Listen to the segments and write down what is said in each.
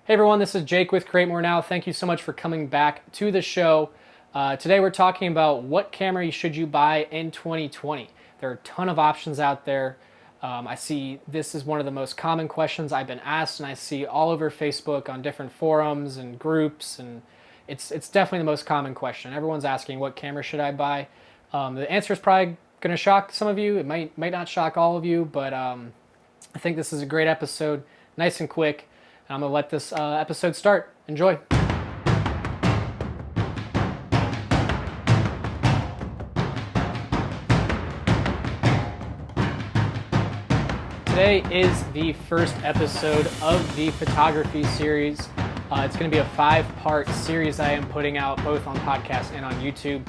Hey everyone, this is Jake with Create More Now. Thank you so much for coming back to the show. Today we're talking about what camera should you buy in 2020. There are a ton of options out there. I see this is one of the most common questions I've been asked, and I see all over Facebook on different forums and groups, and it's definitely the most common question. Everyone's asking, what camera should I buy? The answer is probably going to shock some of you. It might not shock all of you, but I think this is a great episode, nice and quick. And I'm going to let this episode start. Enjoy. Today is the first episode of the photography series. It's going to be a 5-part series I am putting out both on podcast and on YouTube,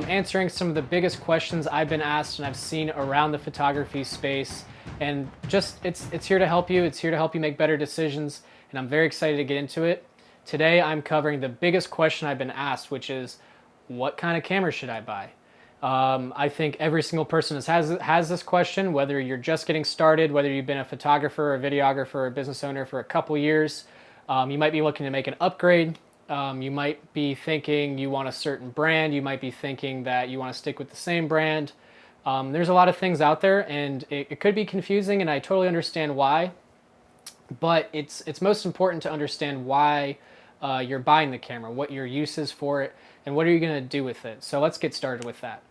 answering some of the biggest questions I've been asked and I've seen around the photography space. And just it's here to help you. It's here to help you make better decisions. And I'm very excited to get into it. Today I'm covering the biggest question I've been asked, which is, what kind of camera should I buy? I think every single person has this question, whether you're just getting started, whether you've been a photographer, a videographer, or a business owner for a couple years. You might be looking to make an upgrade. You might be thinking you want a certain brand. You might be thinking that you want to stick with the same brand. There's a lot of things out there, and it could be confusing, and I totally understand why. But it's most important to understand why you're buying the camera, what your use is for it, and what are you going to do with it. So let's get started with that.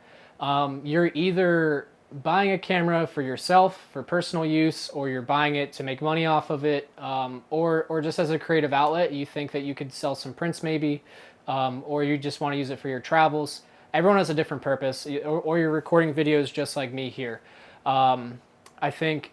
You're either buying a camera for yourself, for personal use, or you're buying it to make money off of it, or just as a creative outlet. You think that you could sell some prints maybe, or you just want to use it for your travels. Everyone has a different purpose, or you're recording videos just like me here. I think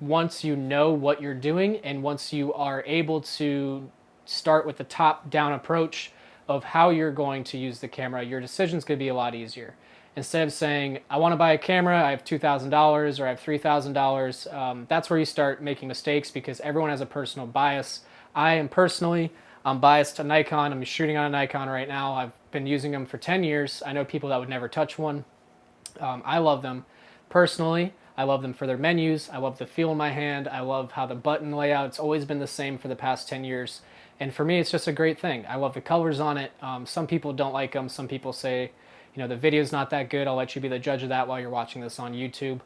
once you know what you're doing, and once you are able to start with the top-down approach of how you're going to use the camera, your decision's going to be a lot easier. Instead of saying, I want to buy a camera, I have $2,000 or I have $3,000, that's where you start making mistakes, because everyone has a personal bias. I'm biased to Nikon. I'm shooting on a Nikon right now. I've been using them for 10 years. I know people that would never touch one. I love them personally. I love them for their menus. I love the feel in my hand. I love how the button layout, it's always been the same for the past 10 years. And for me, it's just a great thing. I love the colors on it. Some people don't like them. Some people say, the video's not that good. I'll let you be the judge of that while you're watching this on YouTube.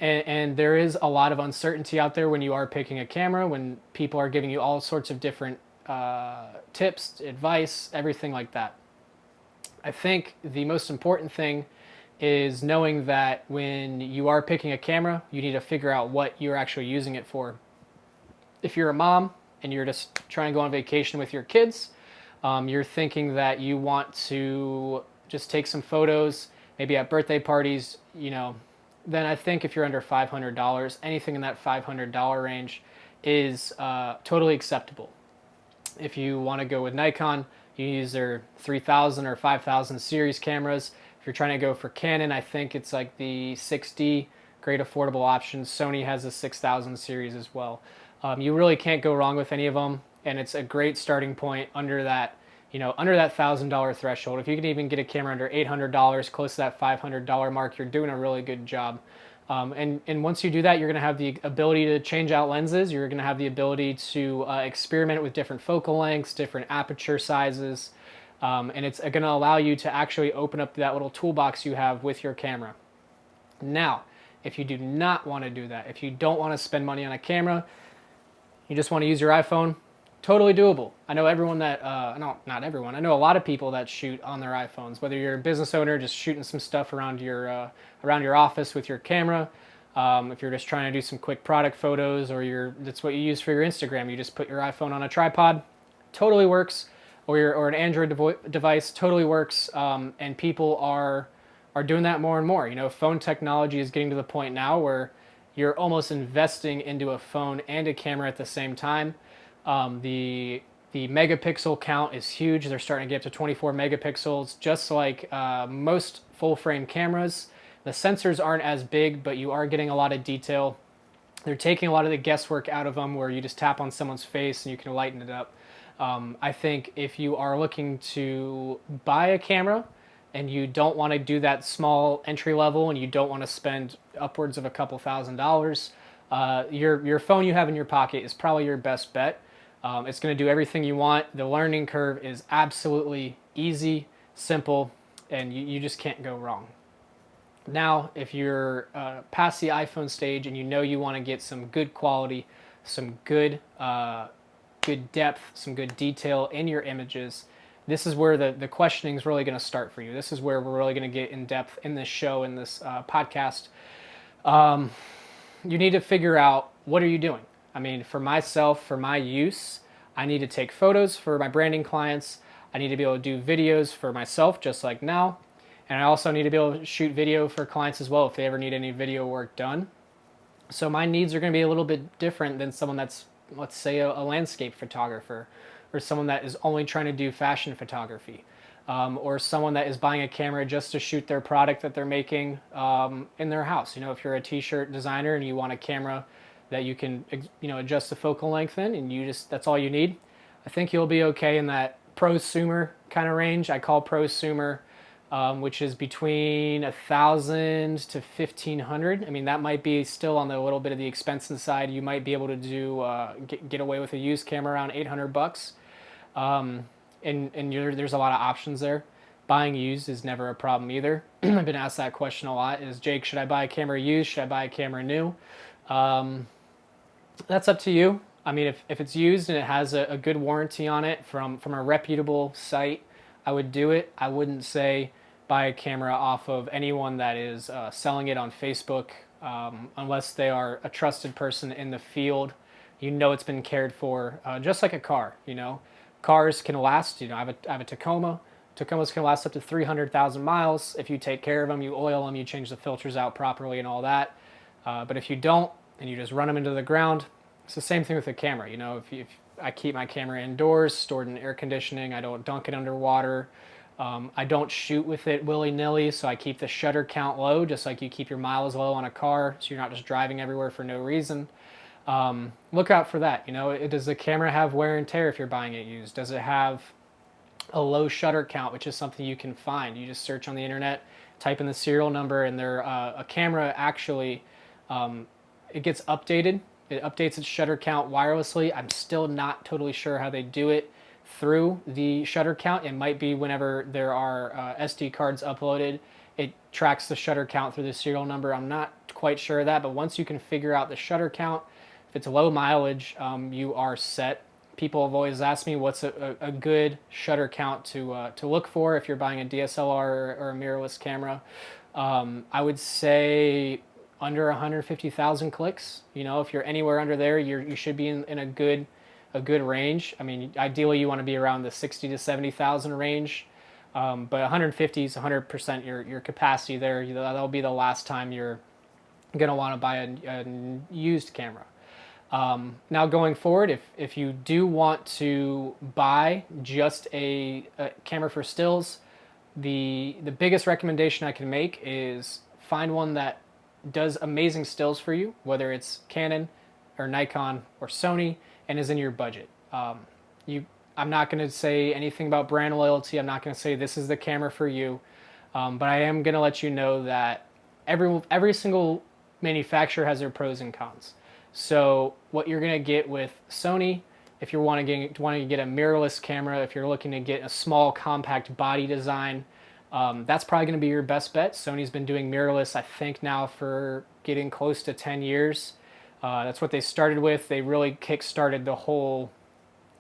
And there is a lot of uncertainty out there when you are picking a camera, when people are giving you all sorts of different tips, advice, everything like that. I think the most important thing is knowing that when you are picking a camera, you need to figure out what you're actually using it for. If you're a mom and you're just trying to go on vacation with your kids, you're thinking that you want to just take some photos, maybe at birthday parties, then I think if you're under $500, anything in that $500 range is totally acceptable. If you want to go with Nikon, you use their 3000 or 5000 series cameras. If you're trying to go for Canon, I think it's like the 6D, great affordable options. Sony has a 6000 series as well. You really can't go wrong with any of them, and it's a great starting point under that $1,000 threshold. If you can even get a camera under $800, close to that $500 mark, you're doing a really good job. And once you do that, you're going to have the ability to change out lenses. You're going to have the ability to experiment with different focal lengths, different aperture sizes, and it's going to allow you to actually open up that little toolbox you have with your camera. Now, if you do not want to do that, if you don't want to spend money on a camera, you just want to use your iPhone, totally doable. I know everyone that, not everyone, I know a lot of people that shoot on their iPhones, whether you're a business owner just shooting some stuff around your office with your camera, if you're just trying to do some quick product photos, or that's what you use for your Instagram, you just put your iPhone on a tripod, totally works, or an Android device, totally works, and people are doing that more and more. Phone technology is getting to the point now where you're almost investing into a phone and a camera at the same time. The megapixel count is huge. They're starting to get up to 24 megapixels, just like most full-frame cameras. The sensors aren't as big, but you are getting a lot of detail. They're taking a lot of the guesswork out of them, where you just tap on someone's face and you can lighten it up. I think if you are looking to buy a camera and you don't want to do that small entry level, and you don't want to spend upwards of a couple $1,000s, your phone you have in your pocket is probably your best bet. It's going to do everything you want. The learning curve is absolutely easy, simple, and you just can't go wrong. Now, if you're past the iPhone stage and you know you want to get some good quality, some good depth, some good detail in your images, this is where the questioning is really going to start for you. This is where we're really going to get in depth in this show, in this podcast. You need to figure out, what are you doing? I mean, for myself, for my use, I need to take photos for my branding clients. I need to be able to do videos for myself, just like now. And I also need to be able to shoot video for clients as well if they ever need any video work done. So my needs are going to be a little bit different than someone that's, let's say, a landscape photographer, or someone that is only trying to do fashion photography, or someone that is buying a camera just to shoot their product that they're making in their house. You know, if you're a t-shirt designer and you want a camera that you can, you know, adjust the focal length in, and that's all you need, I think you'll be okay in that prosumer kind of range. I call prosumer, which is between 1,000 to 1,500. I mean, that might be still on the little bit of the expensive side. You might be able to do get away with a used camera around $800. And there's a lot of options there. Buying used is never a problem either. I've been asked that question a lot: is, Jake, should I buy a camera used? Should I buy a camera new? That's up to you. I mean, if it's used and it has a good warranty on it from a reputable site, I would do it. I wouldn't say buy a camera off of anyone that is selling it on Facebook, unless they are a trusted person in the field. You know it's been cared for, just like a car. You know, cars can last. You know, I have a Tacoma. Tacomas can last up to 300,000 miles if you take care of them, you oil them, you change the filters out properly and all that. But if you don't, and you just run them into the ground, it's the same thing with a camera. You know, if I keep my camera indoors, stored in air conditioning, I don't dunk it underwater. I don't shoot with it willy-nilly, so I keep the shutter count low, just like you keep your miles low on a car, so you're not just driving everywhere for no reason. Look out for that. You know, does the camera have wear and tear if you're buying it used? Does it have a low shutter count, which is something you can find? You just search on the internet, type in the serial number, and a camera actually, it gets updated. It updates its shutter count wirelessly. I'm still not totally sure how they do it through the shutter count. It might be whenever there are SD cards uploaded, it tracks the shutter count through the serial number. I'm not quite sure of that, but once you can figure out the shutter count, if it's low mileage, you are set. People have always asked me what's a good shutter count to look for if you're buying a DSLR or a mirrorless camera. I would say under 150,000 clicks. You know, if you're anywhere under there, you should be in a good range. I mean, ideally you want to be around the 60 to 70,000 range, but 150 is 100% your capacity there. That'll be the last time you're gonna want to buy a used camera. Now going forward, if you do want to buy just a camera for stills, the biggest recommendation I can make is find one that does amazing stills for you, whether it's Canon or Nikon or Sony, and is in your budget. I'm not going to say anything about brand loyalty. I'm not going to say this is the camera for you, but I am going to let you know that every single manufacturer has their pros and cons. So what you're going to get with Sony, if you're wanting to get a mirrorless camera, if you're looking to get a small compact body design, that's probably going to be your best bet. Sony's been doing mirrorless, I think, now for getting close to 10 years. That's what they started with. They really kick-started the whole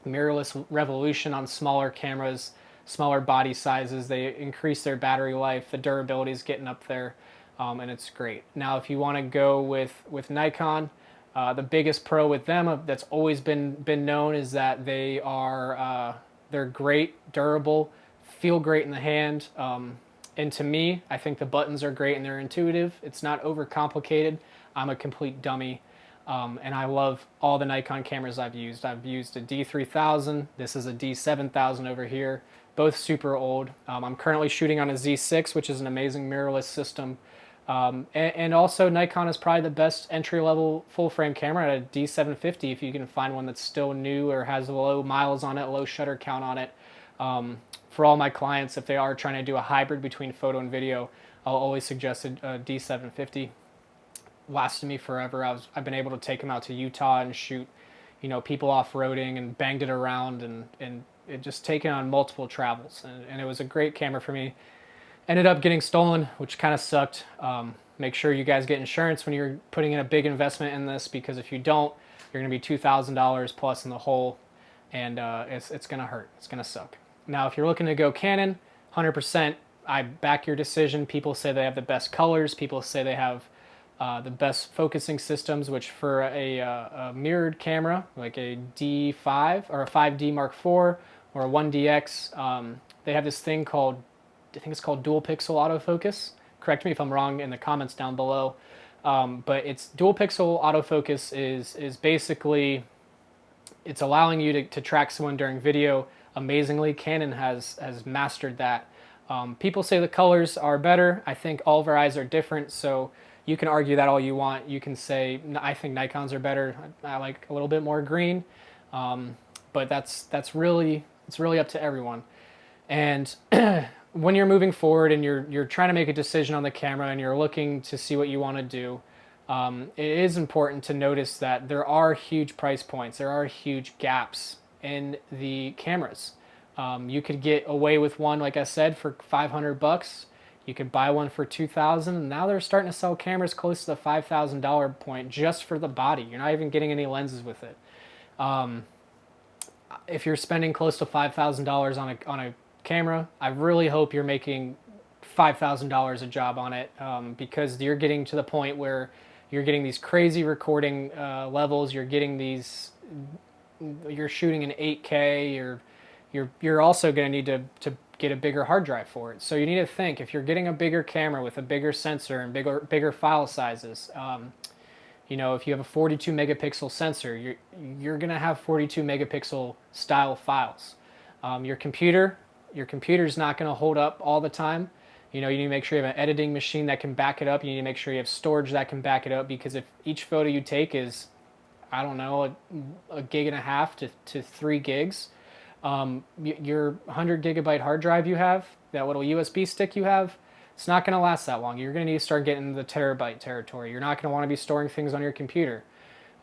mirrorless revolution on smaller cameras, smaller body sizes. They increased their battery life. The durability is getting up there, and it's great. Now, if you want to go with Nikon, the biggest pro with them that's always been known is that they're great, durable, feel great in the hand, and to me, I think the buttons are great and they're intuitive. It's not overcomplicated. I'm a complete dummy, and I love all the Nikon cameras I've used. I've used a D3000. This is a D7000 over here, both super old. I'm currently shooting on a Z6, which is an amazing mirrorless system. And also Nikon is probably the best entry-level full-frame camera at a D750 if you can find one that's still new or has low miles on it, low shutter count on it. For all my clients, if they are trying to do a hybrid between photo and video, I'll always suggest a D750. Lasted me forever. I've been able to take them out to Utah and shoot, people off-roading and banged it around, and it just taken on multiple travels. And it was a great camera for me. Ended up getting stolen, which kind of sucked. Make sure you guys get insurance when you're putting in a big investment in this, because if you don't, you're going to be $2,000 plus in the hole, and it's going to hurt. It's going to suck. Now, if you're looking to go Canon, 100%, I back your decision. People say they have the best colors. People say they have the best focusing systems, which for a mirrored camera, like a D5 or a 5D Mark IV or a 1DX, they have this thing called, I think it's called dual pixel autofocus. Correct me if I'm wrong in the comments down below. But it's dual pixel autofocus is basically, it's allowing you to track someone during video amazingly. Canon has mastered that. People say the colors are better. I think all of our eyes are different, so you can argue that all you want. You can say, I think Nikon's are better. I like a little bit more green. But it's really up to everyone. And when you're moving forward and you're trying to make a decision on the camera and you're looking to see what you want to do, it is important to notice that there are huge price points. There are huge gaps in the cameras. You could get away with one, like I said, for $500. You could buy one for $2,000. And now they're starting to sell cameras close to the $5,000 point just for the body. You're not even getting any lenses with it. If you're spending close to $5,000 on a camera, I really hope you're making $5,000 a job on it, because you're getting to the point where you're getting these crazy recording levels. You're getting these, you're shooting in 8K. You're also going to need to get a bigger hard drive for it. So you need to think, if you're getting a bigger camera with a bigger sensor and bigger file sizes, if you have a 42 megapixel sensor, you're going to have 42 megapixel style files. Your computer's not going to hold up all the time. You need to make sure you have an editing machine that can back it up. You need to make sure you have storage that can back it up, because if each photo you take is, I don't know, a gig and a half to 3 gigs, your 100 gigabyte hard drive you have, that little USB stick you have, it's not going to last that long. You're going to need to start getting into the terabyte territory. You're not going to want to be storing things on your computer.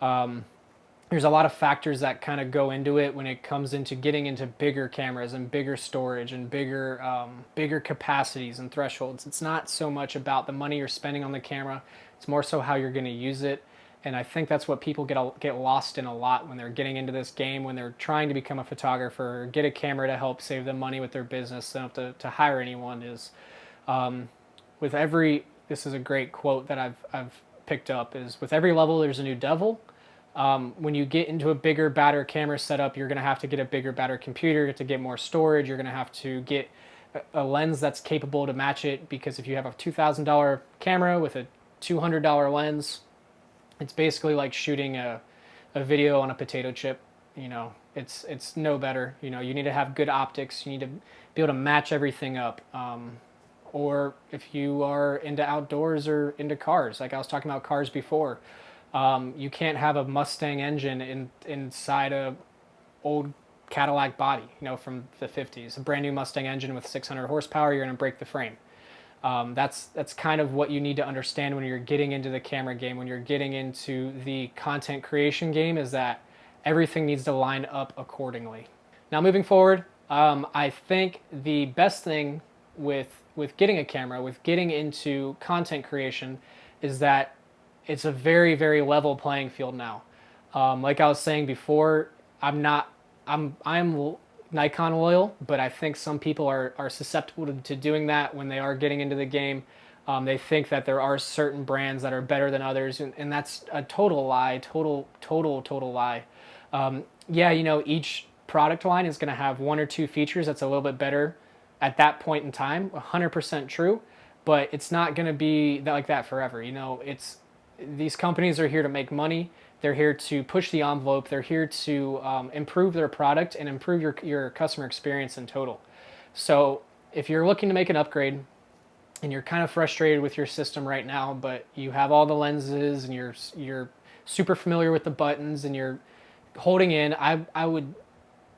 There's a lot of factors that kind of go into it when it comes into getting into bigger cameras and bigger storage and bigger capacities and thresholds. It's not so much about the money you're spending on the camera. It's more so how you're going to use it. And I think that's what people get lost in a lot when they're getting into this game, when they're trying to become a photographer, or get a camera to help save them money with their business. They don't have to hire anyone. This is a great quote that I've picked up, is with every level there's a new devil. When you get into a bigger, badder camera setup, you're going to have to get a bigger, badder computer to get more storage. You're going to have to get a lens that's capable to match it, because if you have a $2,000 camera with a $200 lens, it's basically like shooting a video on a potato chip. It's no better. You need to have good optics. You need to be able to match everything up. Or if you are into outdoors or into cars, like I was talking about cars before, you can't have a Mustang engine inside a old Cadillac body, from the 50s. A brand new Mustang engine with 600 horsepower, you're going to break the frame. That's kind of what you need to understand when you're getting into the camera game, when you're getting into the content creation game, is that everything needs to line up accordingly. Now, moving forward, I think the best thing with getting a camera, with getting into content creation, is that it's a very, very level playing field now. Like I was saying before, I'm Nikon loyal, but I think some people are susceptible to doing that when they are getting into the game. They think that there are certain brands that are better than others, and that's a total lie, total lie. Each product line is going to have one or two features that's a little bit better at that point in time, 100% true, but it's not going to be like that forever. These companies are here to make money. They're here to push the envelope. They're here to improve their product and improve your customer experience in total. So if you're looking to make an upgrade and you're kind of frustrated with your system right now, but you have all the lenses and you're super familiar with the buttons and you're holding in, I would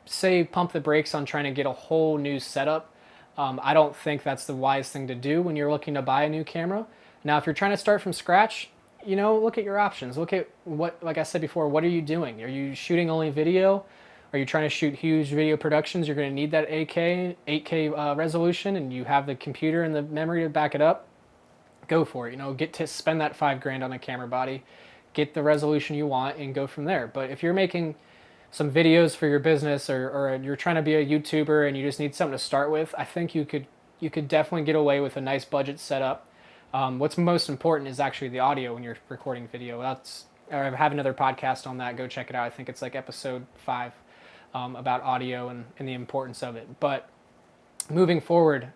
say pump the brakes on trying to get a whole new setup. I don't think that's the wise thing to do when you're looking to buy a new camera. Now, if you're trying to start from scratch, look at your options. Look at what, like I said before, what are you doing? Are you shooting only video? Are you trying to shoot huge video productions? You're going to need that 8K resolution, and you have the computer and the memory to back it up. Go for it. Get to spend that $5,000 on a camera body, get the resolution you want, and go from there. But if you're making some videos for your business, or you're trying to be a YouTuber and you just need something to start with, I think you could definitely get away with a nice budget setup. What's most important is actually the audio when you're recording video. I have another podcast on that. Go check it out. I think it's like episode 5 about audio and the importance of it. But moving forward,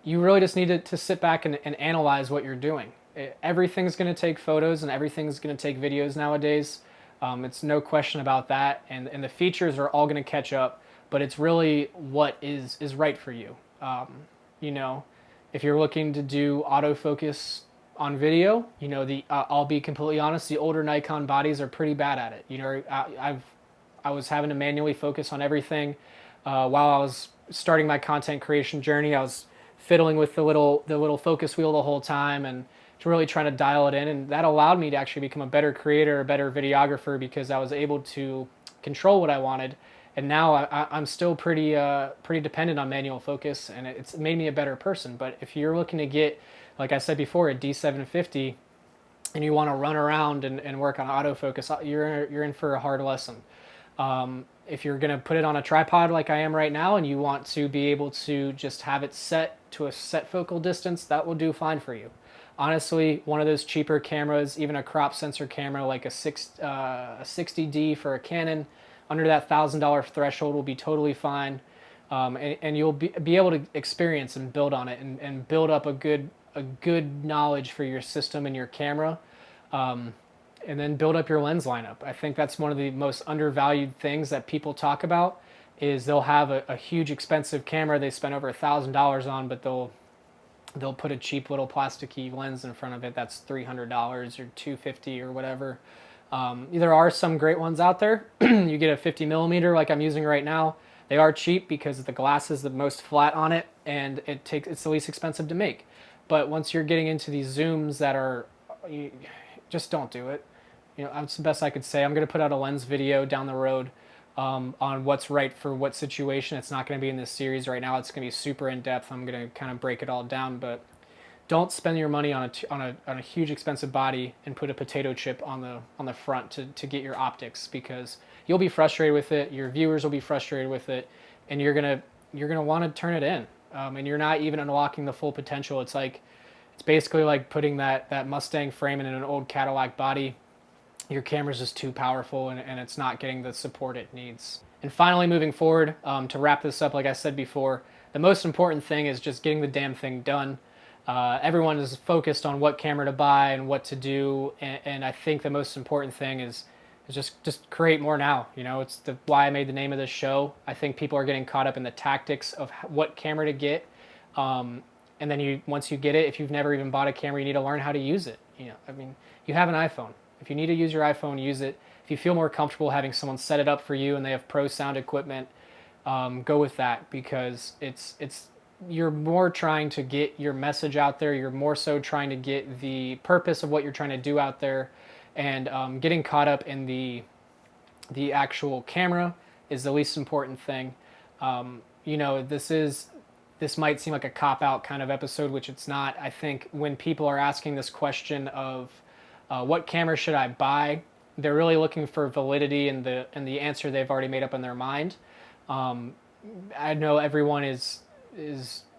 you really just need to sit back and analyze what you're doing. Everything's going to take photos and everything's going to take videos nowadays. It's no question about that. And the features are all going to catch up, but it's really what is right for you. If you're looking to do autofocus on video, I'll be completely honest, the older Nikon bodies are pretty bad at it. I was having to manually focus on everything while I was starting my content creation journey. I was fiddling with the little focus wheel the whole time and really trying to dial it in, and that allowed me to actually become a better creator, a better videographer, because I was able to control what I wanted. And now I'm still pretty dependent on manual focus, and it's made me a better person. But if you're looking to get, like I said before, a D750, and you want to run around and work on autofocus, you're in for a hard lesson. If you're going to put it on a tripod like I am right now, and you want to be able to just have it set to a set focal distance, that will do fine for you. Honestly, one of those cheaper cameras, even a crop sensor camera like a 60D for a Canon, under that $1,000 threshold will be totally fine, and you'll be able to experience and build on it and build up a good knowledge for your system and your camera, and then build up your lens lineup. I think that's one of the most undervalued things that people talk about, is they'll have a huge expensive camera they spend over $1,000 on, but they'll put a cheap little plasticky lens in front of it that's $300 or $250 or whatever. There are some great ones out there. You get a 50 millimeter like I'm using right now. They are cheap because the glass is the most flat on it, and it's the least expensive to make. But once you're getting into these zooms that are, just don't do it. That's the best I could say. I'm going to put out a lens video down the road on what's right for what situation. It's not going to be in this series right now. It's going to be super in depth. I'm going to kind of break it all down, but don't spend your money on a huge expensive body and put a potato chip on the front to get your optics, because you'll be frustrated with it. Your viewers will be frustrated with it, and you're gonna want to turn it in, and you're not even unlocking the full potential. It's basically like putting that Mustang frame in an old Cadillac body. Your camera's just too powerful, and it's not getting the support it needs. And finally, moving forward, to wrap this up, like I said before, the most important thing is just getting the damn thing done. Everyone is focused on what camera to buy and what to do, and I think the most important thing is just create more now. It's why I made the name of this show. I think people are getting caught up in the tactics of what camera to get, and then once you get it, if you've never even bought a camera, you need to learn how to use it. You have an iPhone. If you need to use your iPhone, use it. If you feel more comfortable having someone set it up for you and they have pro sound equipment, go with that, because you're more trying to get your message out there. You're more so trying to get the purpose of what you're trying to do out there, and getting caught up in the actual camera is the least important thing. This might seem like a cop-out kind of episode, which it's not. I think when people are asking this question of what camera should I buy, they're really looking for validity in the answer they've already made up in their mind. I know everyone is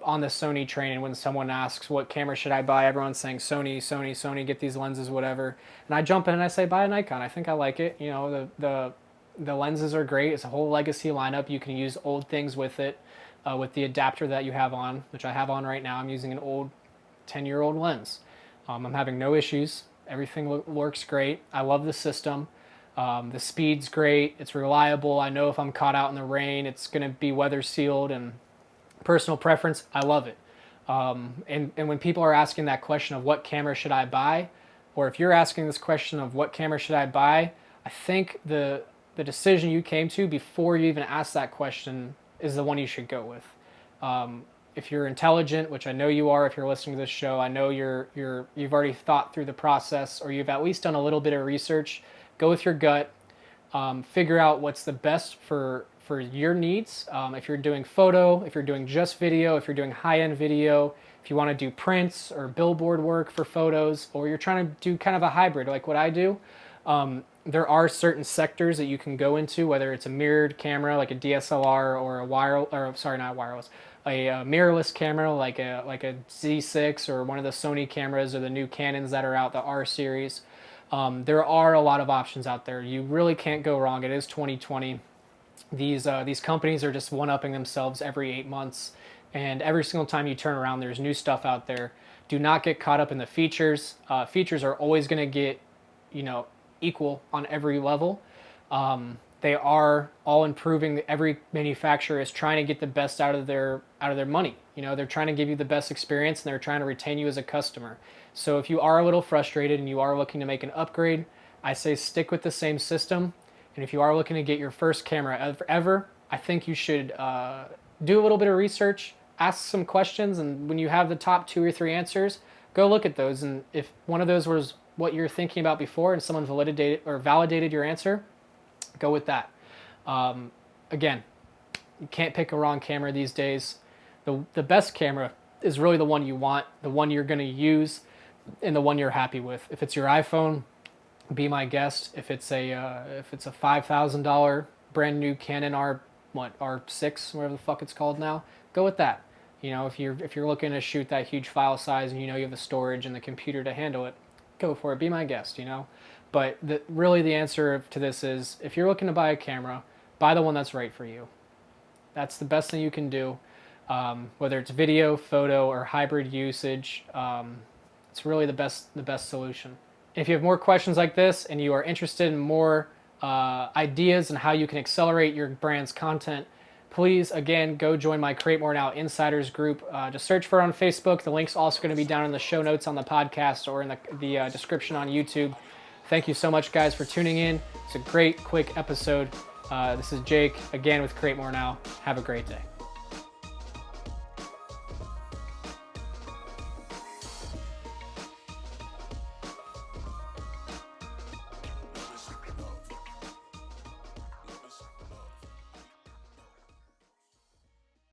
on the Sony train, and when someone asks what camera should I buy, everyone's saying Sony, Sony, Sony, get these lenses, whatever. And I jump in and I say, buy a Nikon. I think I like it. The lenses are great. It's a whole legacy lineup. You can use old things with it, with the adapter that you have on, which I have on right now. I'm using an old 10-year-old lens. I'm having no issues. Everything works great. I love the system. The speed's great. It's reliable. I know if I'm caught out in the rain, it's going to be weather sealed, and personal preference, I love it. And when people are asking that question of what camera should I buy, or if you're asking this question of what camera should I buy, I think the decision you came to before you even asked that question is the one you should go with. if you're intelligent, which I know you are if you're listening to this show, I know you've already thought through the process, or you've at least done a little bit of research. Go with your gut. Figure out what's the best for your needs. If you're doing photo, if you're doing just video, if you're doing high-end video, if you want to do prints or billboard work for photos, or you're trying to do kind of a hybrid like what I do, there are certain sectors that you can go into, whether it's a mirrored camera like a DSLR or a mirrorless camera like a Z6 or one of the Sony cameras or the new Canons that are out, the R series. There are a lot of options out there. You really can't go wrong. It is 2020. These companies are just one-upping themselves every 8 months, and every single time you turn around, there's new stuff out there. Do not get caught up in the features. Features are always going to get, equal on every level. They are all improving. Every manufacturer is trying to get the best out of their money. They're trying to give you the best experience, and they're trying to retain you as a customer. So if you are a little frustrated and you are looking to make an upgrade, I say stick with the same system. And if you are looking to get your first camera ever, I think you should do a little bit of research, ask some questions, and when you have the top 2 or 3 answers, go look at those. And if one of those was what you're thinking about before and someone validated your answer, go with that. Again, you can't pick a wrong camera these days. The best camera is really the one you want, the one you're going to use, and the one you're happy with. If it's your iPhone, be my guest. If it's a $5,000 brand new Canon R6, whatever the fuck it's called now, go with that. If you're looking to shoot that huge file size and you have the storage and the computer to handle it, go for it. Be my guest. But really the answer to this is, if you're looking to buy a camera, buy the one that's right for you. That's the best thing you can do. Whether it's video, photo, or hybrid usage, it's really the best solution. If you have more questions like this and you are interested in more ideas on how you can accelerate your brand's content, please, again, go join my Create More Now Insiders group. Just search for it on Facebook. The link's also going to be down in the show notes on the podcast or in the description on YouTube. Thank you so much, guys, for tuning in. It's a great, quick episode. This is Jake, again, with Create More Now. Have a great day.